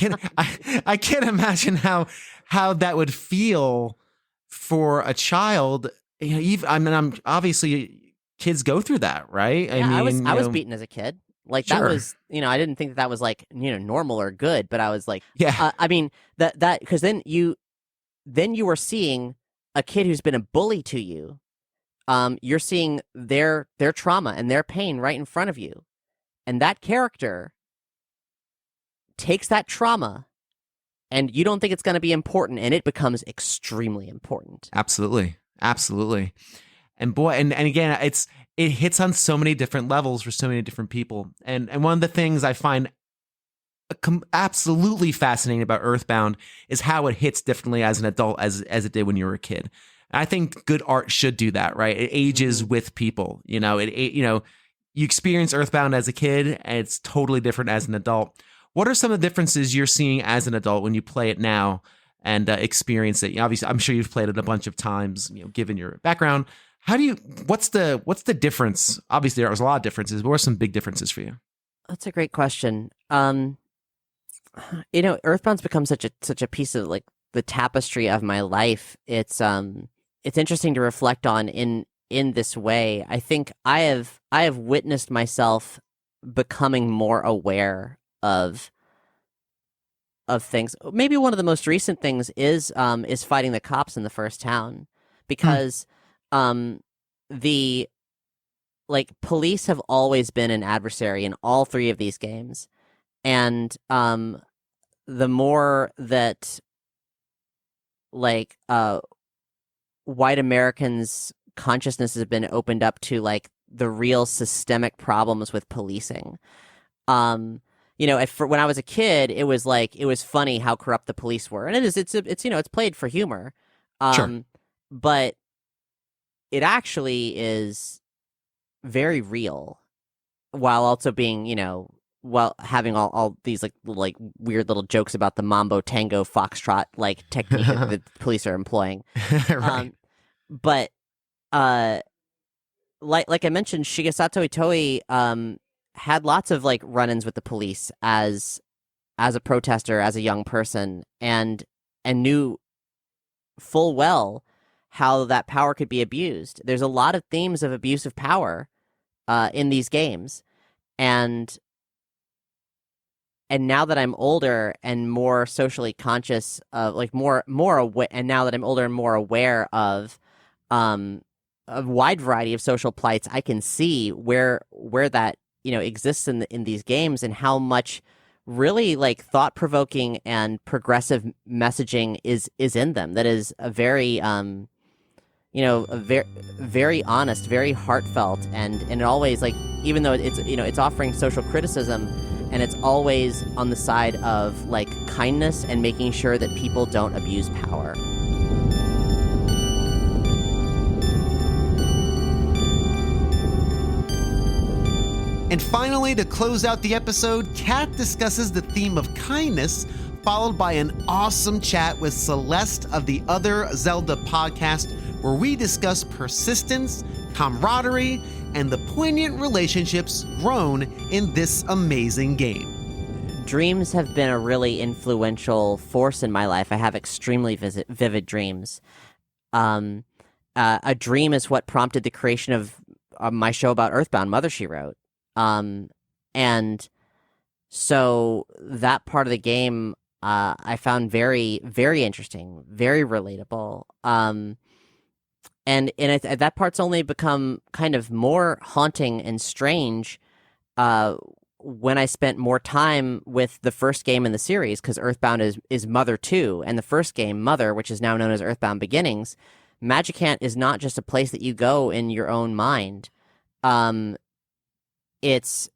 can't imagine how that would feel for a child I'm obviously kids go through that, right? Yeah, I was you know, beaten as a kid. Like Sure. that was, I didn't think that was like, normal or good, but I was like, Yeah. I mean that because then you were seeing a kid who's been a bully to you. You're seeing their trauma and their pain right in front of you, and that character takes that trauma, and you don't think it's going to be important, and it becomes extremely important. Absolutely. And boy, and again, it hits on so many different levels for so many different people. And one of the things I find absolutely fascinating about Earthbound is how it hits differently as an adult as it did when you were a kid. And I think good art should do that, right? It ages with people. You experience Earthbound as a kid, and it's totally different as an adult. What are some of the differences you're seeing as an adult when you play it now and experience it? Obviously, I'm sure you've played it a bunch of times, given your background. What's the difference? Obviously, there was a lot of differences. What are some big differences for you? That's a great question. Earthbound's become such a piece of like the tapestry of my life. It's interesting to reflect on in this way. I think I have witnessed myself becoming more aware of things. Maybe one of the most recent things is fighting the cops in the first town, because the police have always been an adversary in all three of these games, and the more that white Americans' consciousness has been opened up to the real systemic problems with policing. When I was a kid, it was funny how corrupt the police were, and it's played for humor, Sure. but it actually is very real, while also being while having all these weird little jokes about the mambo tango foxtrot technique that the police are employing. Right. But like I mentioned, Shigesato Itoi had lots of run-ins with the police as a protester, as a young person, and knew full well how that power could be abused. There's a lot of themes of abuse of power in these games, and now that I'm older and more socially conscious of more aware, and now that I'm older and more aware of a wide variety of social plights, I can see where that exists in these games, and how much really thought-provoking and progressive messaging is in them. That is a very a very, very honest, very heartfelt, and it always even though it's offering social criticism, and it's always on the side of kindness and making sure that people don't abuse power. And finally, to close out the episode, Kat discusses the theme of kindness, followed by an awesome chat with Celeste of the Other Zelda podcast, where we discuss persistence, camaraderie, and the poignant relationships grown in this amazing game. Dreams have been a really influential force in my life. I have extremely vivid dreams. A dream is what prompted the creation of my show about Earthbound, Mother, She Wrote. And so that part of the game I found very, very interesting, very relatable. And that part's only become kind of more haunting and strange when I spent more time with the first game in the series, because Earthbound is Mother 2, and the first game, Mother, which is now known as Earthbound Beginnings, Magicant is not just a place that you go in your own mind. It's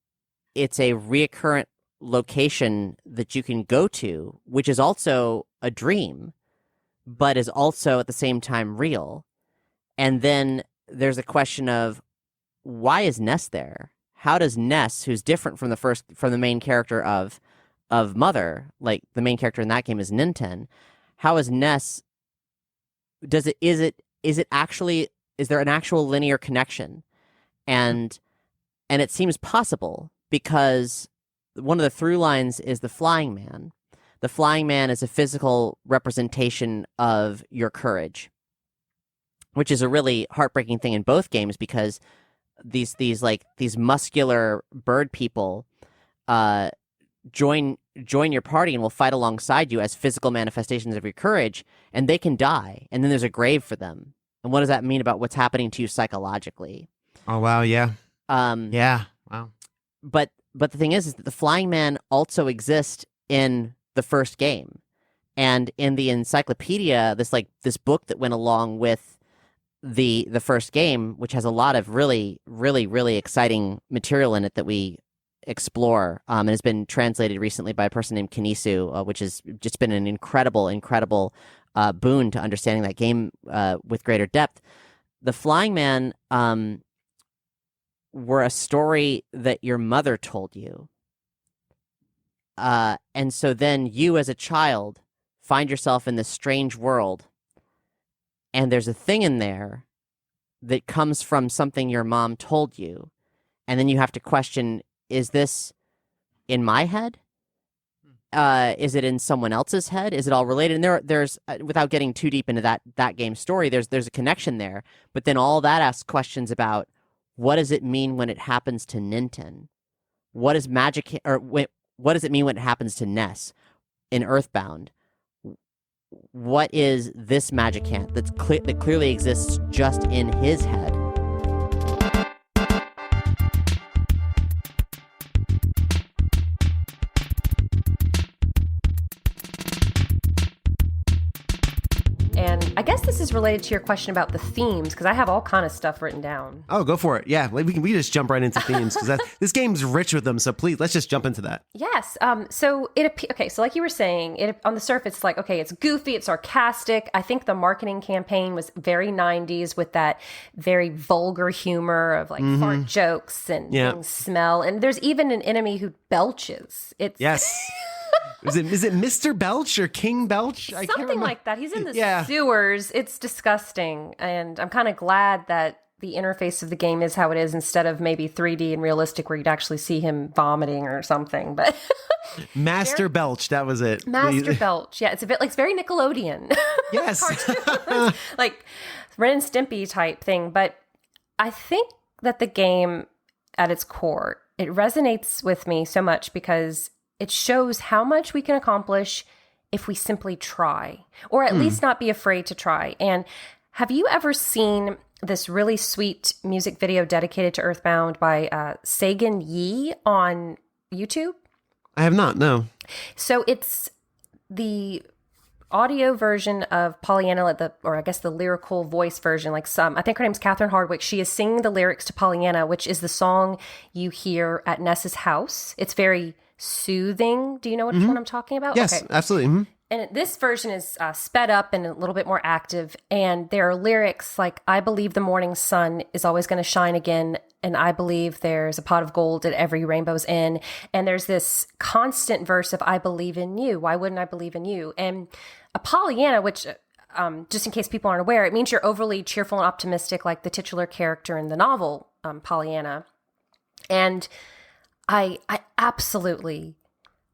a reoccurrent location that you can go to, which is also a dream, but is also at the same time real. And then there's a question of, why is Ness there? How does Ness, who's different from the main character of Mother, the main character in that game is Ninten, how is Ness? Is there an actual linear connection? And it seems possible, because one of the through lines is the Flying Man. The Flying Man is a physical representation of your courage. which is a really heartbreaking thing in both games because these muscular bird people join your party and will fight alongside you as physical manifestations of your courage, and they can die, and then there's a grave for them. And what does that mean about what's happening to you psychologically? Oh wow, yeah. Yeah. Wow. But the thing is that the Flying Man also exists in the first game. And in the encyclopedia, this book that went along with the first game, which has a lot of really, really, really exciting material in it that we explore, and has been translated recently by a person named Kenisu, which has just been an incredible boon to understanding that game with greater depth. The Flying Man were a story that your mother told you. And so then you as a child find yourself in this strange world, and there's a thing in there that comes from something your mom told you. And then you have to question, is this in my head? Is it in someone else's head? Is it all related? And there's without getting too deep into that game story, there's a connection there. But then all that asks questions about, what does it mean when it happens to Ninten? What is magic, or what does it mean when it happens to Ness in Earthbound? What is this magic hand that clearly exists just in his head? And I guess this is related to your question about the themes, because I have all kind of stuff written down. Oh, go for it. Yeah, we can just jump right into themes because this game's rich with them. So please, let's just jump into that. Yes. So like you were saying, on the surface, it's like, okay, it's goofy, it's sarcastic. I think the marketing campaign was very 90s with that very vulgar humor of like fart jokes and things smell. And there's even an enemy who belches. Yes. Is it Mr. Belch or King Belch? I can't Something remember. like that. He's in the sewers. It's disgusting. And I'm kind of glad that the interface of the game is how it is instead of maybe 3D and realistic where you'd actually see him vomiting or something. But Master Belch, that was it. Master Belch. Yeah, it's a bit like, it's very Nickelodeon. Yes. Cartoons. Like Ren and Stimpy type thing. But I think that the game at its core, it resonates with me so much because it shows how much we can accomplish if we simply try, or at least not be afraid to try. And have you ever seen this really sweet music video dedicated to Earthbound by Sagan Yee on YouTube? I have not, no. So it's the audio version of Pollyanna, or I guess the lyrical voice version. I think her name's Catherine Hardwick. She is singing the lyrics to Pollyanna, which is the song you hear at Ness's house. It's very soothing. Do you know which one I'm talking about? Yes, okay. Absolutely. And this version is sped up and a little bit more active. And there are lyrics like, I believe the morning sun is always going to shine again. And I believe there's a pot of gold at every rainbow's end. And there's this constant verse of, I believe in you. Why wouldn't I believe in you? And a Pollyanna, which just in case people aren't aware, it means you're overly cheerful and optimistic like the titular character in the novel, Pollyanna. And I absolutely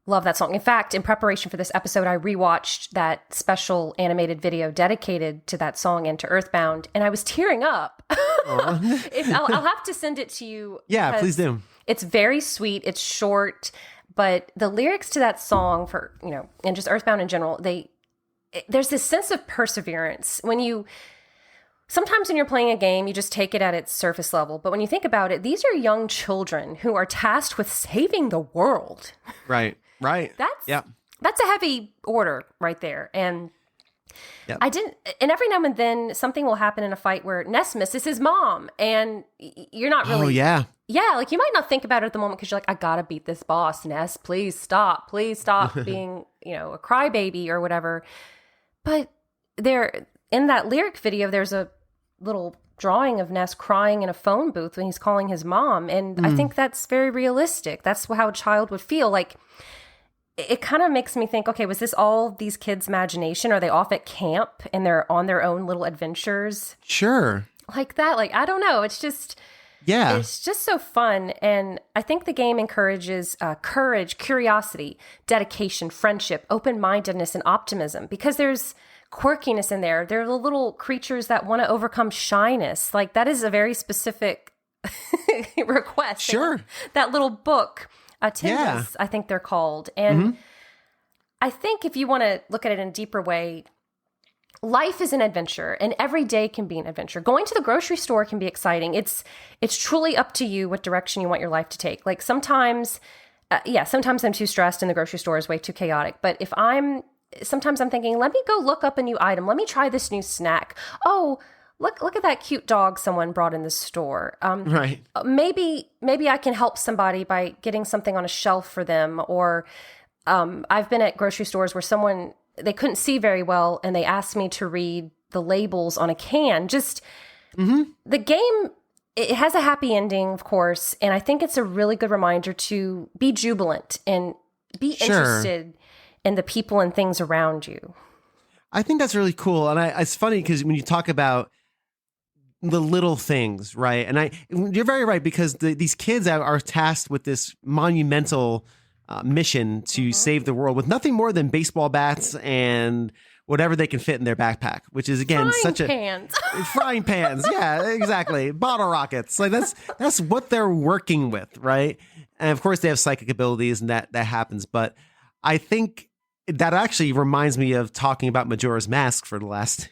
love that song. In fact, in preparation for this episode, I rewatched that special animated video dedicated to that song and to Earthbound, and I was tearing up. I'll have to send it to you. Yeah, please do. It's very sweet. It's short, but the lyrics to that song and just Earthbound in general, there's this sense of perseverance. Sometimes when you're playing a game, you just take it at its surface level. But when you think about it, these are young children who are tasked with saving the world. Right. That's a heavy order right there. And and every now and then something will happen in a fight where Ness misses his mom. And you're not really. Oh, yeah. Yeah, like you might not think about it at the moment because you're like, I gotta beat this boss, Ness. Please stop being, a crybaby or whatever. But in that lyric video, there's a little drawing of Ness crying in a phone booth when he's calling his mom. And I think that's very realistic. That's how a child would feel. Like, it kind of makes me think, okay, was this all these kids' imagination? Are they off at camp and they're on their own little adventures? Sure. Like that? Like, I don't know. It's just... Yeah. It's just so fun. And I think the game encourages courage, curiosity, dedication, friendship, open-mindedness, and optimism. Because there's quirkiness in there. There are the little creatures that want to overcome shyness. Like, that is a very specific request. Sure. That little book, Tindas, I think they're called. And I think if you want to look at it in a deeper way, life is an adventure, and every day can be an adventure. Going to the grocery store can be exciting. It's truly up to you what direction you want your life to take. Like, sometimes I'm too stressed and the grocery store is way too chaotic. But sometimes I'm thinking, let me go look up a new item. Let me try this new snack. Oh, look at that cute dog someone brought in the store. Right. Maybe I can help somebody by getting something on a shelf for them. Or I've been at grocery stores where they couldn't see very well, and they asked me to read the labels on a can. Just the game, it has a happy ending, of course, and I think it's a really good reminder to be jubilant and be interested in the people and things around you. I think that's really cool. And it's funny because when you talk about the little things, right? And you're very right, because these kids are tasked with this monumental mission to save the world with nothing more than baseball bats and whatever they can fit in their backpack, which is, again, frying pans. Yeah, exactly. Bottle rockets. Like, that's what they're working with, right? And of course they have psychic abilities, and that happens. But I think that actually reminds me of talking about Majora's Mask for the last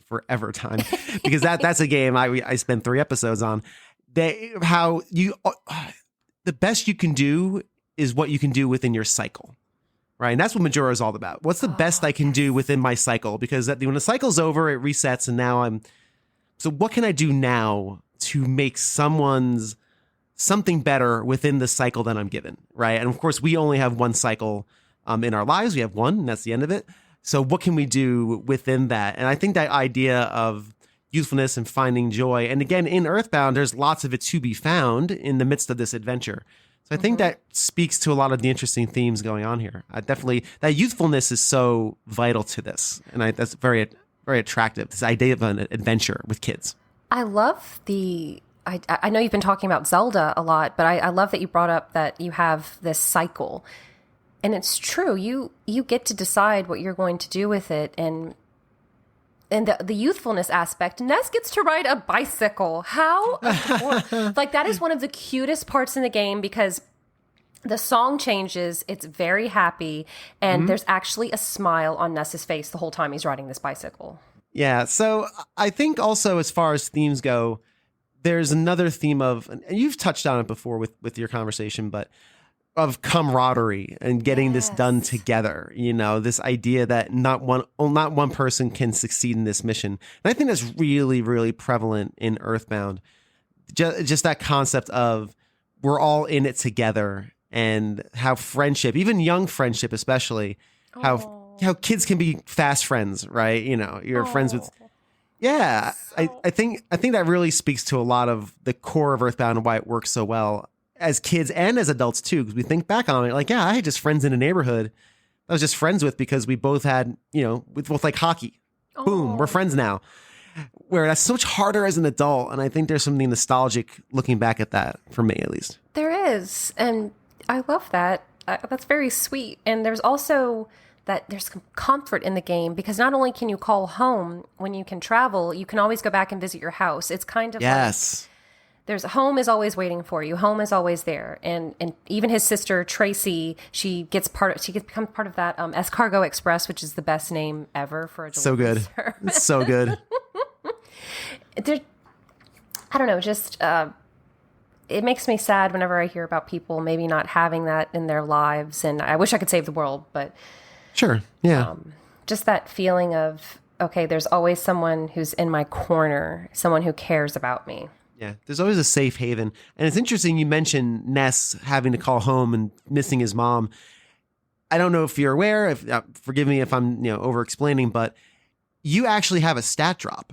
forever time, because that's a game I spent 3 episodes on. The best you can do is what you can do within your cycle, right? And that's what Majora is all about. What's the best I can do within my cycle? Because when the cycle's over, it resets, and now so what can I do now to make something better within the cycle that I'm given, right? And of course, we only have one cycle in our lives. We have one, and that's the end of it. So what can we do within that? And I think that idea of youthfulness and finding joy, and again, in Earthbound, there's lots of it to be found in the midst of this adventure. So I think that speaks to a lot of the interesting themes going on here. That youthfulness is so vital to this. And that's very, very attractive, this idea of an adventure with kids. I love I know you've been talking about Zelda a lot, but I love that you brought up that you have this cycle. And it's true. You get to decide what you're going to do with it. And the youthfulness aspect, Ness gets to ride a bicycle. How? Like, that is one of the cutest parts in the game, because the song changes. It's very happy. And there's actually a smile on Ness's face the whole time he's riding this bicycle. Yeah. So I think also, as far as themes go, there's another theme of, and you've touched on it before with your conversation, but of camaraderie and getting this done together. This idea that not one person can succeed in this mission. And I think that's really, really prevalent in Earthbound. Just that concept of we're all in it together, and how friendship, even young friendship especially, how kids can be fast friends, right? You're friends with. Yeah, I think that really speaks to a lot of the core of Earthbound and why it works so well as kids and as adults too, because we think back on it like, yeah, I had just friends in a neighborhood I was just friends with because we both had, we both like hockey. Boom, we're friends now. Where that's so much harder as an adult, and I think there's something nostalgic looking back at that, for me at least. There is, and I love that. That's very sweet. And there's also that there's comfort in the game, because not only can you call home when you can travel, you can always go back and visit your house. It's kind of yes. There's home is always waiting for you. Home is always there, and even his sister Tracy, she becomes part of that Escargot Express, which is the best name ever for a delivery so good. service. It's so good. I don't know, just it makes me sad whenever I hear about people maybe not having that in their lives, and I wish I could save the world, but sure, yeah. Just that feeling of, okay, there's always someone who's in my corner, someone who cares about me. Yeah, there's always a safe haven. And it's interesting you mentioned Ness having to call home and missing his mom. I don't know if you're aware, forgive me if I'm over-explaining, but you actually have a stat drop.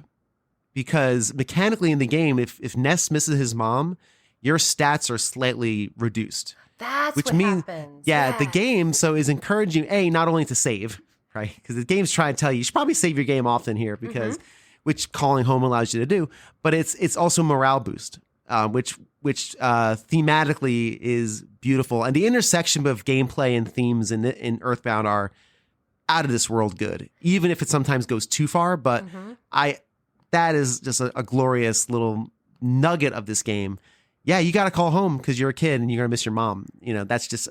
Because mechanically in the game, if Ness misses his mom, your stats are slightly reduced. That's which what means, happens. Yeah, the game is encouraging you, not only to save, right? Because the game's trying to tell you should probably save your game often here, because which calling home allows you to do, but it's also morale boost, which thematically is beautiful, and the intersection of gameplay and themes in Earthbound are out of this world good, even if it sometimes goes too far. But that is just a glorious little nugget of this game. Yeah, you got to call home because you're a kid and you're going to miss your mom. You know, that's just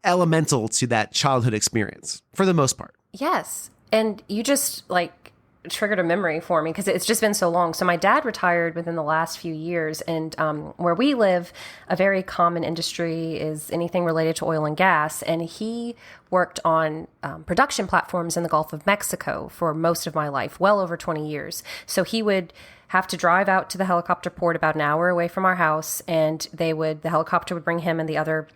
elemental to that childhood experience for the most part. Yes. And you just like triggered a memory for me because it's just been so long. So my dad retired within the last few years, and where we live, a very common industry is anything related to oil and gas. And he worked on production platforms in the Gulf of Mexico for most of my life, well over 20 years. So he would have to drive out to the helicopter port about an hour away from our house, and the helicopter would bring him and the other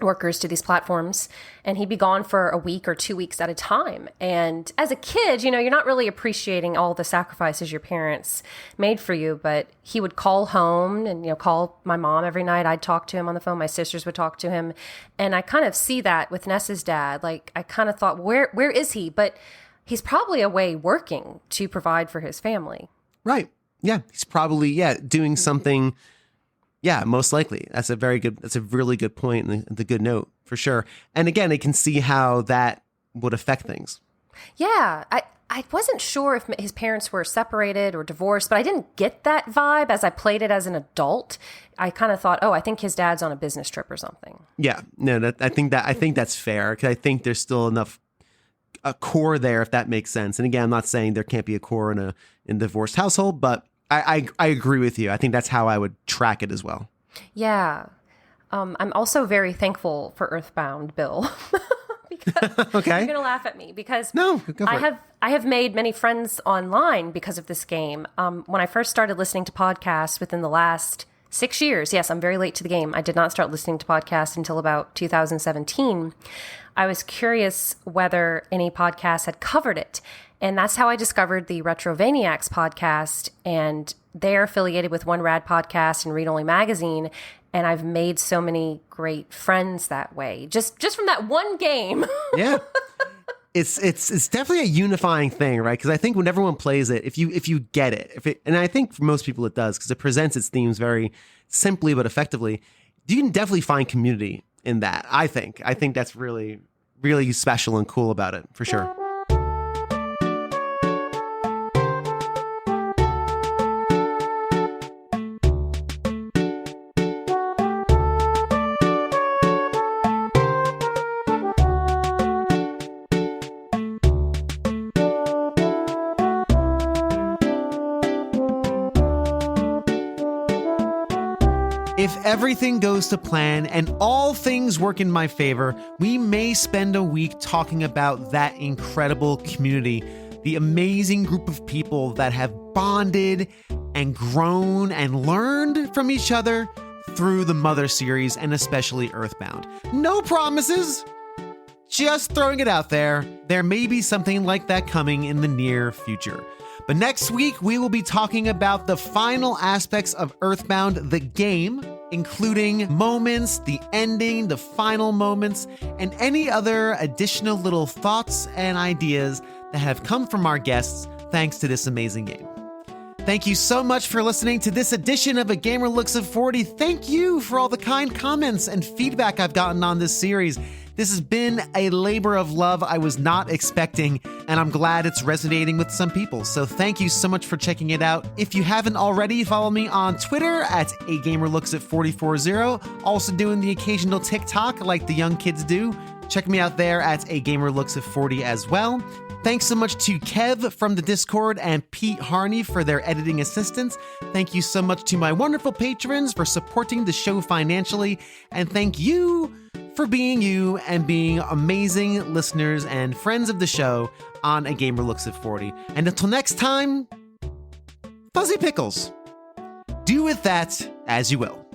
workers to these platforms, and he'd be gone for a week or 2 weeks at a time. And as a kid, you know, you're not really appreciating all the sacrifices your parents made for you, but he would call home and, you know, call my mom every night. I'd talk to him on the phone. My sisters would talk to him. And I kind of see that with Ness's dad. Like, I kind of thought, where is he? But he's probably away working to provide for his family. Right. Yeah. He's probably, doing something. Yeah, most likely. That's a really good point and the good note for sure. And again, I can see how that would affect things. Yeah, I wasn't sure if his parents were separated or divorced, but I didn't get that vibe as I played it as an adult. I kind of thought, I think his dad's on a business trip or something. Yeah, no, I think that's fair because I think there's still enough a core there, if that makes sense. And again, I'm not saying there can't be a core in a divorced household, but I agree with you. I think that's how I would track it as well. Yeah. I'm also very thankful for Earthbound, Bill. Because okay. You're going to laugh at me because no, go for it. I have made many friends online because of this game. When I first started listening to podcasts within the last 6 years, yes, I'm very late to the game. I did not start listening to podcasts until about 2017. I was curious whether any podcast had covered it. And that's how I discovered the Retrovaniacs podcast, and they're affiliated with One Rad Podcast and Read Only Magazine, and I've made so many great friends that way, just from that one game. Yeah, it's definitely a unifying thing, right? Because I think when everyone plays it, if you get it, and I think for most people it does, because it presents its themes very simply but effectively, you can definitely find community in that. I think that's really, really special and cool about it for sure. If everything goes to plan and all things work in my favor, we may spend a week talking about that incredible community, the amazing group of people that have bonded and grown and learned from each other through the Mother series and especially Earthbound. No promises, just throwing it out there. There may be something like that coming in the near future. But next week, we will be talking about the final aspects of Earthbound, the game, including moments, the ending, the final moments, and any other additional little thoughts and ideas that have come from our guests thanks to this amazing game. Thank you so much for listening to this edition of A Gamer Looks at 40. Thank you for all the kind comments and feedback I've gotten on this series. This has been a labor of love I was not expecting, and I'm glad it's resonating with some people. So thank you so much for checking it out. If you haven't already, follow me on Twitter at AGamerLooksAt440. Also doing the occasional TikTok like the young kids do. Check me out there at AGamerLooksAt40 as well. Thanks so much to Kev from the Discord and Pete Harney for their editing assistance. Thank you so much to my wonderful patrons for supporting the show financially. And thank you for being you and being amazing listeners and friends of the show on A Gamer Looks at 40. And until next time, Fuzzy Pickles. Do with that as you will.